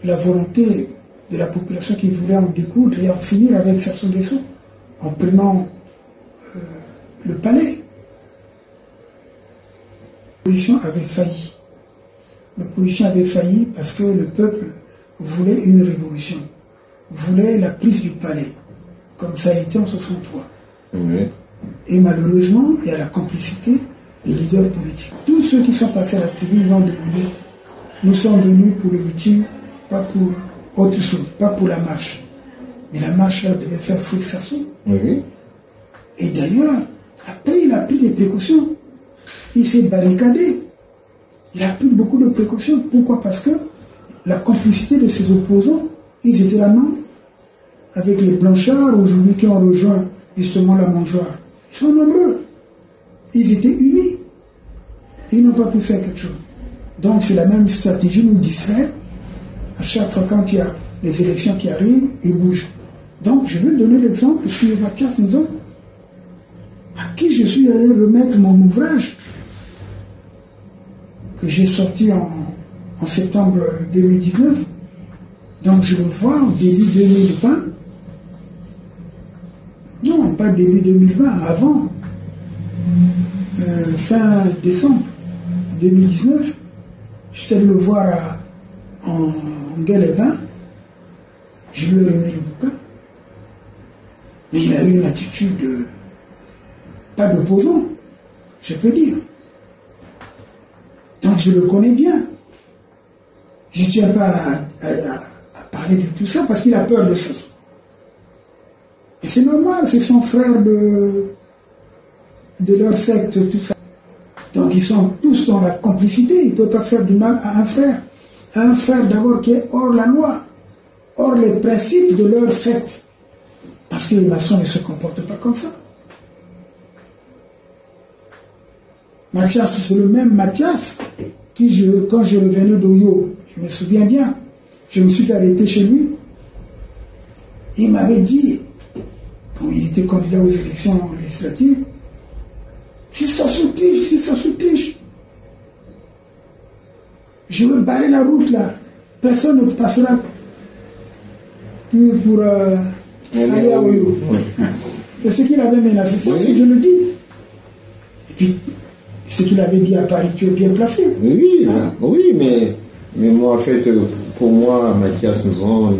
la volonté de la population qui voulait en découdre et en finir avec Sassou Nguesso en prenant le palais. L'opposition avait failli. L'opposition avait failli parce que le peuple voulait une révolution, voulait la prise du palais, comme ça a été en 63. Oui. Et malheureusement, il y a la complicité des leaders politiques. Tous ceux qui sont passés à la télé ont demandé, nous sommes venus pour le meeting, pas pour autre chose, pas pour la marche. Mais la marche là, devait faire foutre Sassou. Oui. Et d'ailleurs, après il a pris des précautions. Il s'est barricadé. Il a pris beaucoup de précautions. Pourquoi? Parce que la complicité de ses opposants, ils étaient là, non? Avec les blanchards aujourd'hui qui ont rejoint justement la mangeoire. Ils sont nombreux. Ils étaient unis. Ils n'ont pas pu faire quelque chose. Donc c'est la même stratégie, nous distraire. À chaque fois quand il y a les élections qui arrivent, ils bougent. Donc je vais donner l'exemple sur Mathias Nzon, à qui je suis allé remettre mon ouvrage que j'ai sorti en septembre 2019. Donc je le vois en début 2020. Non, pas début 2020, avant. Fin décembre 2019. J'étais allé le voir en Guelébin. Je lui ai remis le bouquin. Mais il a eu une attitude pas d'opposant, je peux dire. Donc je le connais bien. Je ne tiens pas à parler de tout ça parce qu'il a peur de ça. Et c'est normal, c'est son frère de leur secte, tout ça. Donc ils sont tous dans la complicité, ils ne peuvent pas faire du mal à un frère. Un frère d'abord qui est hors la loi, hors les principes de leur secte. Parce que les maçons ne se comportent pas comme ça. Mathias, c'est le même Mathias qui, quand je revenais d'Oyo, je me souviens bien, je me suis arrêté chez lui. Il m'avait dit, bon, il était candidat aux élections législatives, si ça se triche, je vais barrer la route là. Personne ne passera plus pour aller à Oyo. C'est ce qu'il avait menacé, ça, je le dis. Et puis, ce qu'il avait dit à Paris, tu es bien placé. Oui, hein? Oui, mais moi, en fait, pour moi, Mathias Nzon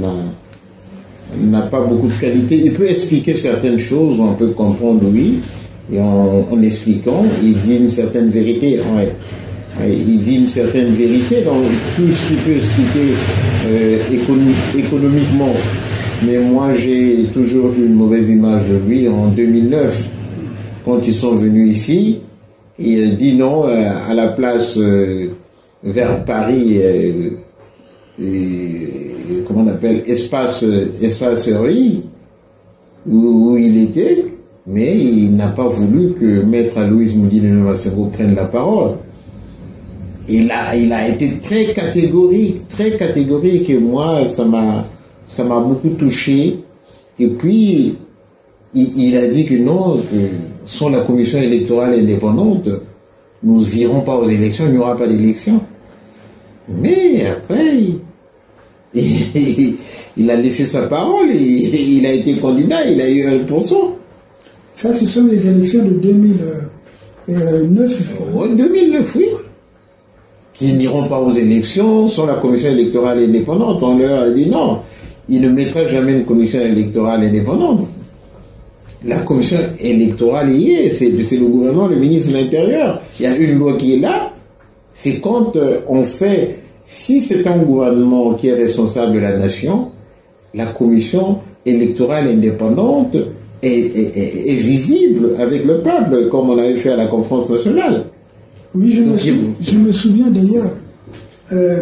n'a pas beaucoup de qualité. Il peut expliquer certaines choses, on peut comprendre, oui, et en expliquant, il dit une certaine vérité. Ouais. Il dit une certaine vérité dans tout ce qu'il peut expliquer économiquement. Mais moi, j'ai toujours eu une mauvaise image de lui. En 2009, quand ils sont venus ici, il dit non à la place vers Paris, comment on appelle, espace RI, où il était, mais il n'a pas voulu que Maître Aloïse Moudi de Novasengo prenne la parole. Et là, il a été très catégorique, et moi, ça m'a beaucoup touché. Et puis, il a dit que non, que sans la commission électorale indépendante, nous n'irons pas aux élections, il n'y aura pas d'élections. Mais après, il a laissé sa parole, et il a été candidat, il a eu 1%. Ça, ce sont les élections de 2009, je crois. 2009, oui. Qui n'iront pas aux élections sans la commission électorale indépendante. On leur a dit non, il ne mettra jamais une commission électorale indépendante. La commission électorale y est, c'est le gouvernement, le ministre de l'Intérieur. Il y a une loi qui est là, c'est quand on fait, si c'est un gouvernement qui est responsable de la nation, la commission électorale indépendante est visible avec le peuple, comme on avait fait à la conférence nationale. Oui, je me souviens d'ailleurs,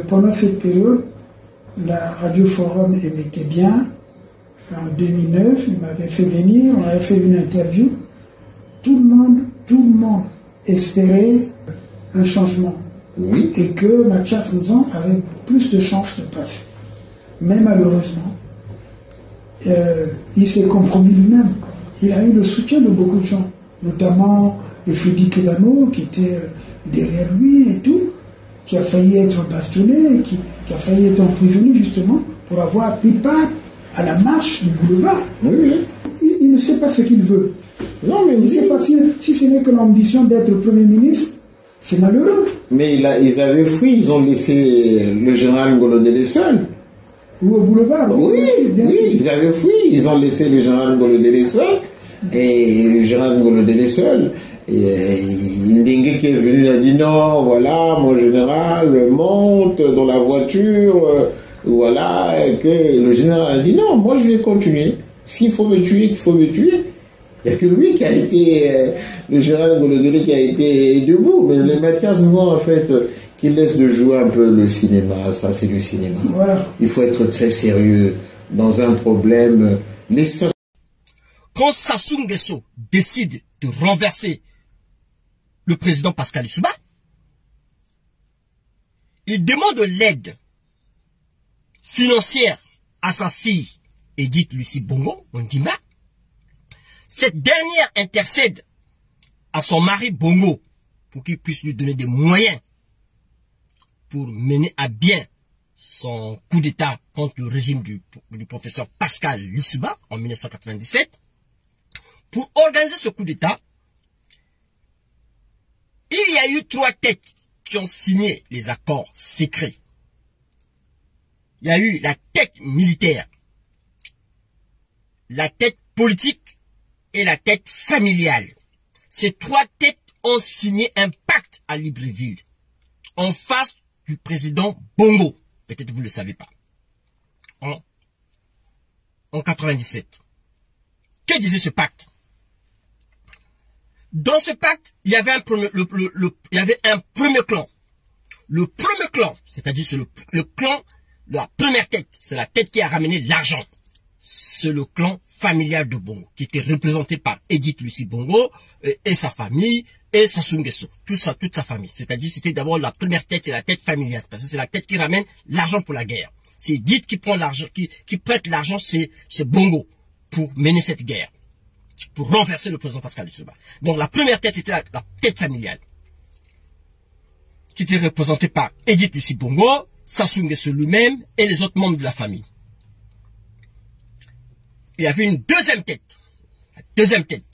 pendant cette période, la Radio Forum émettait bien. En 2009, il m'avait fait venir, on avait fait une interview. Tout le monde espérait un changement. Oui. Et que Mathias Nzon avait plus de chances de passer. Mais malheureusement, il s'est compromis lui-même. Il a eu le soutien de beaucoup de gens, notamment le Frédéric Kebano qui était derrière lui et tout. qui a failli être bastonné, qui a failli être emprisonné justement pour avoir pris part à la marche du boulevard. Oui, oui. Il ne sait pas ce qu'il veut. Non, mais il ne sait pas si ce n'est que l'ambition d'être Premier ministre, c'est malheureux. Mais ils avaient fui, ils ont laissé le général Ngolo Délé seul. Ou au boulevard. Oui, ils avaient fui, ils ont laissé le général Ngolo Délé seul. Et le général Ngolo Délé seul. Et Ndingue qui est venu a dit non, voilà, mon général monte dans la voiture, voilà, et que le général a dit non, moi je vais continuer. S'il faut me tuer, il faut me tuer. Il n'y a que lui qui a été, le général Ngolo Délé qui a été debout. Mais les Mathias non, en fait, qui laisse de jouer un peu le cinéma, ça c'est du cinéma. Voilà. Il faut être très sérieux dans un problème. Quand Sassou Nguesso décide de renverser le président Pascal Lissouba, il demande l'aide financière à sa fille Edith Lucie Bongo, Ondimba. Cette dernière intercède à son mari Bongo pour qu'il puisse lui donner des moyens pour mener à bien son coup d'État contre le régime du professeur Pascal Lissouba en 1997. Pour organiser ce coup d'État, il y a eu 3 têtes qui ont signé les accords secrets. Il y a eu la tête militaire, la tête politique et la tête familiale. Ces 3 têtes ont signé un pacte à Libreville en face du président Bongo. Peut-être vous ne le savez pas. En 97. Que disait ce pacte? Dans ce pacte, il y avait un premier, clan. Le premier clan, c'est-à-dire c'est le clan, la première tête, c'est la tête qui a ramené l'argent. C'est le clan familial de Bongo, qui était représenté par Edith Lucie Bongo et sa famille, et Sassou Nguesso, toute sa famille. C'est-à-dire c'était d'abord la première tête, c'est la tête familiale, parce que c'est la tête qui ramène l'argent pour la guerre. C'est Edith qui prend l'argent, qui prête l'argent, c'est Bongo, pour mener cette guerre, pour renverser le président Pascal Lissouba. Donc la première tête était la tête familiale, qui était représentée par Edith Lucie Bongo, Sassou Nguesso lui-même et les autres membres de la famille. Il y avait une deuxième tête, la deuxième tête,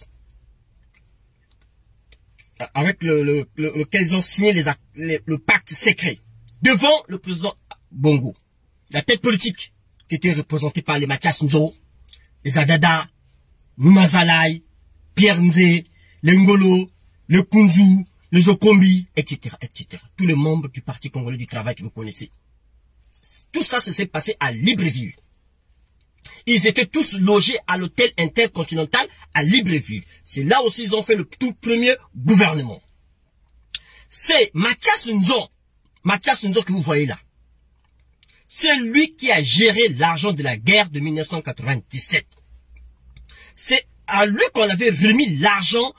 avec lequel ils ont signé le pacte secret, devant le président Bongo. La tête politique, qui était représentée par les Mathias Nzo, les Adada, Noumazalaï, Pierre Nzé, les Ngolo, les Kunzu, les Okombi, etc., etc. Tous les membres du Parti congolais du travail que vous connaissez. Tout ça s'est passé à Libreville. Ils étaient tous logés à l'hôtel intercontinental à Libreville. C'est là aussi ils ont fait le tout premier gouvernement. C'est Mathias Nzo que vous voyez là. C'est lui qui a géré l'argent de la guerre de 1997. C'est à lui qu'on avait remis l'argent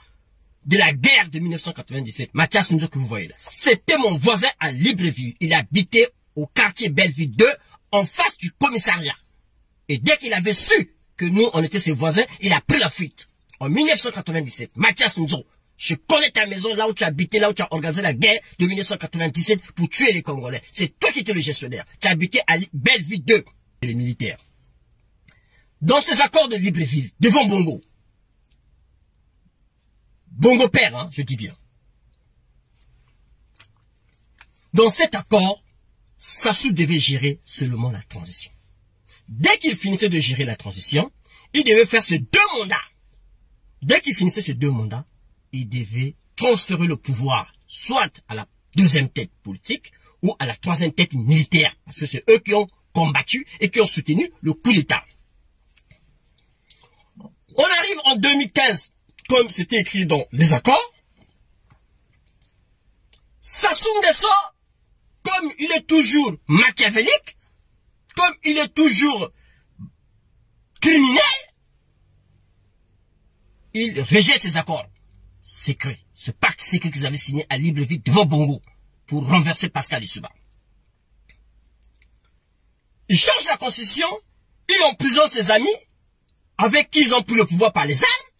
de la guerre de 1997. Mathias Nzo que vous voyez là. C'était mon voisin à Libreville. Il habitait au quartier Belleville 2, en face du commissariat. Et dès qu'il avait su que nous, on était ses voisins, il a pris la fuite. En 1997, Mathias Nzo, je connais ta maison, là où tu habitais, là où tu as organisé la guerre de 1997 pour tuer les Congolais. C'est toi qui étais le gestionnaire. Tu habitais à Belleville 2, les militaires. Dans ces accords de Libreville, devant Bongo. Bongo père, hein, je dis bien. Dans cet accord, Sassou devait gérer seulement la transition. Dès qu'il finissait de gérer la transition, il devait faire ces 2 mandats. Dès qu'il finissait ces 2 mandats, il devait transférer le pouvoir, soit à la 2e tête politique, ou à la 3e tête militaire. Parce que c'est eux qui ont combattu et qui ont soutenu le coup d'État. On arrive en 2015, comme c'était écrit dans les accords. Sassou Nguesso, comme il est toujours machiavélique, comme il est toujours criminel, il rejette ces accords secrets, ce pacte secret qu'ils avaient signé à Libreville devant Bongo pour renverser Pascal Lissouba. Il change la constitution, il emprisonne ses amis avec qui ils ont pris le pouvoir par les armes,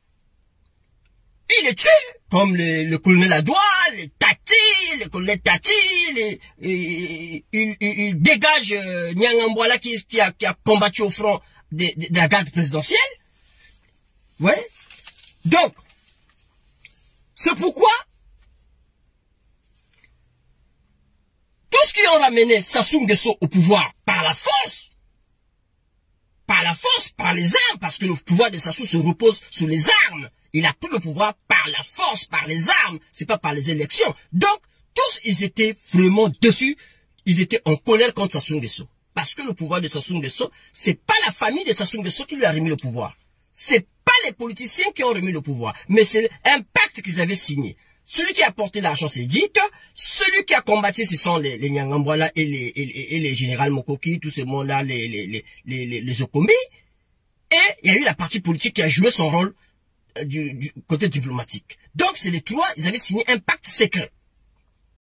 il les tue, comme le colonel Adoua, les Tati, le colonel Tati, il dégage Nyangambouala qui a combattu au front de la garde présidentielle. Ouais. Donc, c'est pourquoi tout ce qui ont ramené Sassou Nguesso au pouvoir par la force, par les armes, parce que le pouvoir de Sassou se repose sur les armes. Il a pris le pouvoir par la force, par les armes, c'est pas par les élections. Donc, tous, ils étaient vraiment dessus, ils étaient en colère contre Sassou Nguesso. Parce que le pouvoir de Sassou Nguesso, c'est pas la famille de Sassou Nguesso qui lui a remis le pouvoir. C'est pas les politiciens qui ont remis le pouvoir, mais c'est un pacte qu'ils avaient signé. Celui qui a porté l'argent, c'est Dite. Celui qui a combattu, ce sont les Nyangambouala et les généraux Mokoki, tout ce monde-là, les Okombi. Et il y a eu la partie politique qui a joué son rôle du côté diplomatique. Donc, c'est les trois, ils avaient signé un pacte secret.